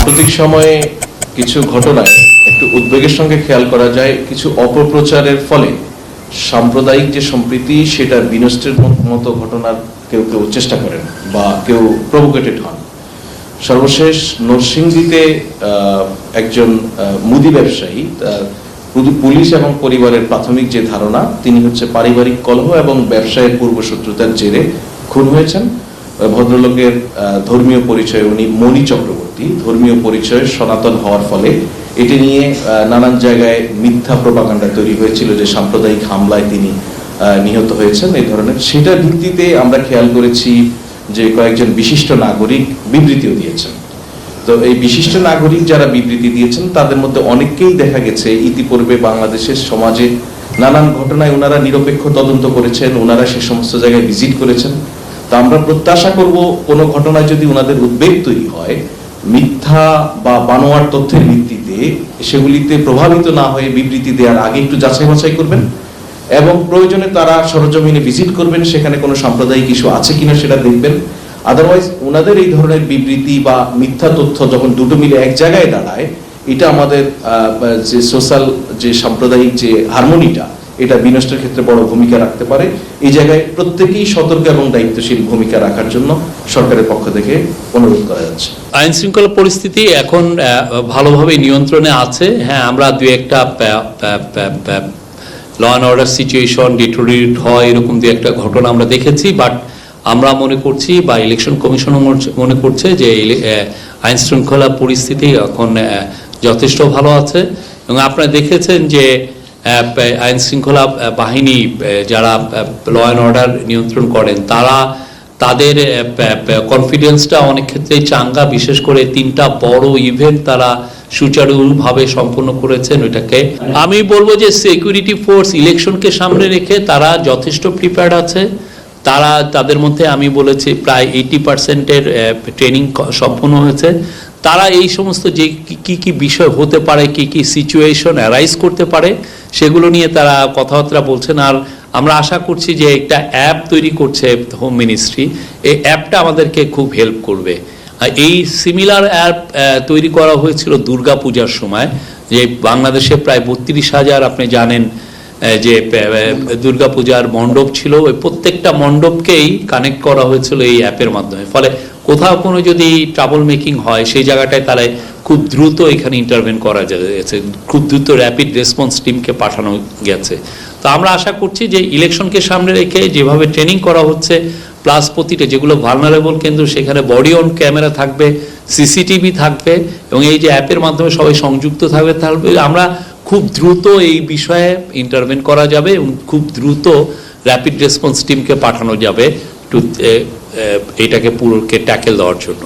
সাম্প্রতিক সময়ে কিছু ঘটনায় একটু উদ্বেগের সঙ্গে খেয়াল করা যায় কিছু অপপ্রচারের ফলে সাম্প্রদায়িক যে সম্প্রীতি সেটা বিনষ্টের মতো ঘটনার কেউ কেউ চেষ্টা করেন বা কেউ প্রভোকেটেড হন। সর্বশেষ নরসিংদীতে একজন মুদি ব্যবসায়ী, পুলিশ এবং পরিবারের প্রাথমিক যে ধারণা তিনি হচ্ছে পারিবারিক কলহ এবং ব্যবসায়ের পূর্বশত্রুতার জেরে খুন হয়েছেন। ভদ্রলোকের ধর্মীয় পরিচয়, উনি মণি চক্রবর্তী, ধর্মীয় পরিচয় সনাতন হওয়ার ফলে এটি নিয়ে নানান জায়গায় মিথ্যা প্রপাগান্ডা তৈরি হয়েছিল যে সাম্প্রদায়িক হামলায় তিনি নিহত হয়েছেন এই ধরনের। সেটার ভিত্তিতে আমরা খেয়াল করেছি যে কয়েকজন বিশিষ্ট নাগরিক বিবৃতিও দিয়েছেন। তো এই বিশিষ্ট নাগরিক যারা বিবৃতি দিয়েছেন তাদের মধ্যে অনেককেই দেখা গেছে ইতিপূর্বে বাংলাদেশের সমাজে নানান ঘটনায় ওনারা নিরপেক্ষ তদন্ত করেছেন, ওনারা সে সমস্ত জায়গায় ভিজিট করেছেন। তা আমরা প্রত্যাশা করব কোনো ঘটনায় যদি ওনাদের উদ্বেগ তৈরি হয়, মিথ্যা বা বানোয়ার তথ্যের ভিত্তিতে সেগুলিতে প্রভাবিত না হয়ে বিবৃতি দেওয়ার আগে একটু যাচাই বাছাই করবেন এবং প্রয়োজনে তারা সরজমিনে ভিজিট করবেন, সেখানে কোনো সাম্প্রদায়িক ইস্যু আছে কিনা সেটা দেখবেন। আদারওয়াইজ ওনাদের এই ধরনের বিবৃতি বা মিথ্যা তথ্য যখন দুটো মিলে এক জায়গায় দাঁড়ায়, এটা আমাদের যে সোশ্যাল যে সাম্প্রদায়িক যে হারমোনিটা এটা বিনষ্টের ক্ষেত্রে বড় ভূমিকা রাখতে পারে। এই জায়গায় প্রত্যেকেই সতর্ক এবং দায়িত্বশীল ভূমিকা রাখার জন্য সরকারের পক্ষ থেকে অনুরোধ করা যাচ্ছে। আইন শৃঙ্খলা পরিস্থিতি এখন ভালোভাবে নিয়ন্ত্রণে আছে। হ্যাঁ, আমরা দুই একটা law and order situation deteriorate হয় এরকম দু একটা ঘটনা আমরা দেখেছি, বাট আমরা মনে করছি বা ইলেকশন কমিশনও মনে করছে যে আইন শৃঙ্খলা পরিস্থিতি এখন যথেষ্ট ভালো আছে। এবং আপনারা দেখেছেন যে আইন শৃঙ্খলা বাহিনী যারা ল অ্যান্ড অর্ডার নিয়ন্ত্রণ করেন তাদের কনফিডেন্সটা অনেক ক্ষেত্রেই চাঙ্গা। বিশেষ করে 3টা বড় ইভেন্ট তারা সুচারুভাবে সম্পন্ন করেছেন। ওইটাকে আমি বলবো যে সিকিউরিটি ফোর্স ইলেকশনকে সামনে রেখে তারা যথেষ্ট প্রিপেয়ার্ড আছে। তাদের মধ্যে আমি বলেছি প্রায় 80%-এর ট্রেনিং সম্পন্ন হয়েছে। তারা এই সমস্ত যে কি বিষয় হতে পারে, কি সিচুয়েশন অ্যারাইজ করতে পারে সেগুলো নিয়ে তারা কথাবার্তা বলছেন। আর আমরা আশা করছি যে একটা অ্যাপ তৈরি করছে হোম মিনিস্ট্রি, এই অ্যাপটা আমাদেরকে খুব হেল্প করবে। এই সিমিলার অ্যাপ তৈরি করা হয়েছিল দুর্গাপূজার সময়, যে বাংলাদেশে প্রায় 32,000 আপনি জানেন যে দুর্গাপূজার মণ্ডপ ছিল, ওই প্রত্যেকটা মণ্ডপকেই কানেক্ট করা হয়েছিল এই অ্যাপের মাধ্যমে। ফলে কোথাও কোনো যদি ট্রাবল মেকিং হয় সেই জায়গাটায় তারা খুব দ্রুত এখানে ইন্টারভেন করা গেছে, খুব দ্রুত র্যাপিড রেসপন্স টিমকে পাঠানো গেছে। তো আমরা আশা করছি যে ইলেকশনকে সামনে রেখে যেভাবে ট্রেনিং করা হচ্ছে, প্লাস প্রতিটা যেগুলো ভালনারেবল কেন্দ্র সেখানে বডি অন ক্যামেরা থাকবে, সিসিটিভি থাকবে এবং এই যে অ্যাপের মাধ্যমে সবাই সংযুক্ত থাকবে, আমরা খুব দ্রুত এই বিষয়ে ইন্টারভেন করা যাবে এবং খুব দ্রুত র্যাপিড রেসপন্স টিমকে পাঠানো যাবে এটাকে পুরোকে ট্যাকেল দেওয়ার জন্য।